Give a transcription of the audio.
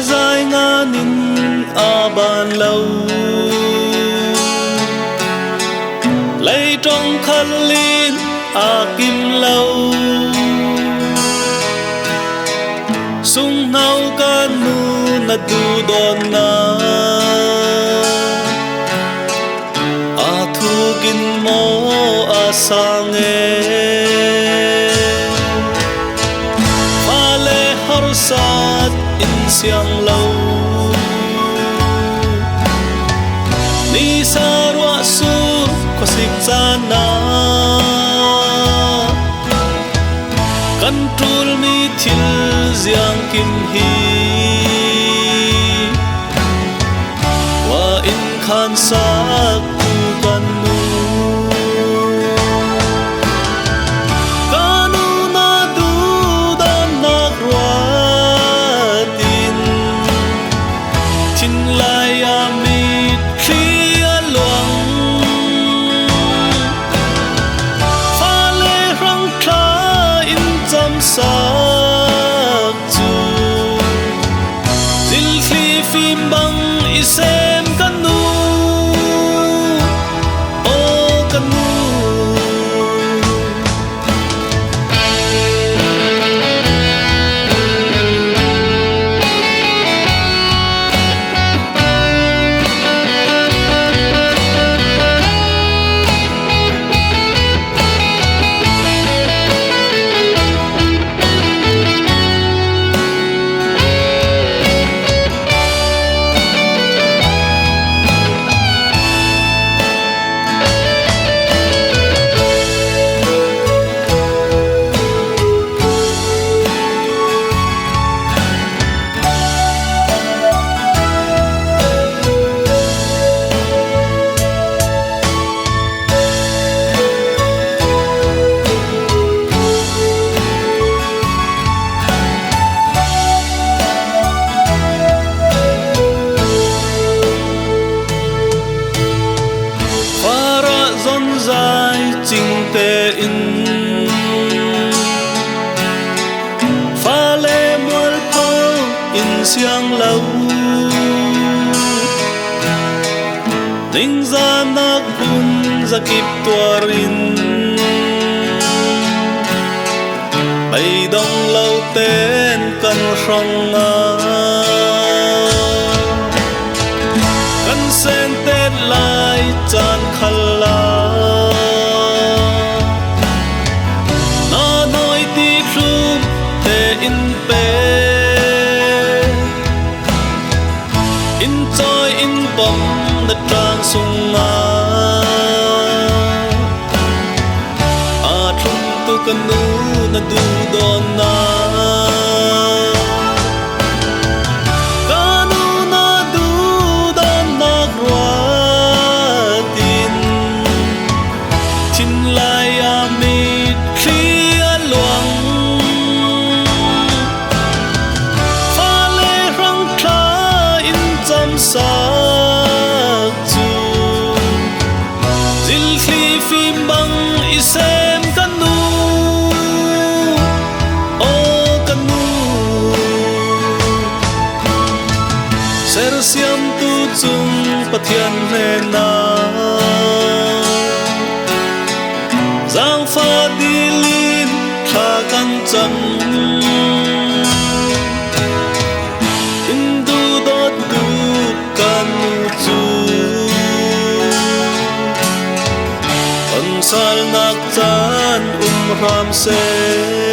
dài ngã nín ban lâu lấy trong khăn linh kim lâu sung nau kanu na du don na thu gin mo asange phale har sat in siang lâu ni sarwa su khosik chana control mi thil ziang kim hi wa in khan sak tu kan nu kanu na du dan na ruatin thin lai amit khia luang pha le rang thla in cham sak chu dil khli phim bang isem kanu ching te in pha le mual phao in siang lâu ding ra nak kun za kip tuarin bay dong lâu tên kan rong a kan sen tên lai chan khala in pe in choi in bom na trang sung a thum tu kanu na du don na kanu na du don na ruatin chin lai amit khia luang sak chu dil khli phim bang isem kanu o kanu ser siam tu chung pathian ne na giang pha dilin tha kan cham sal nak chan ram se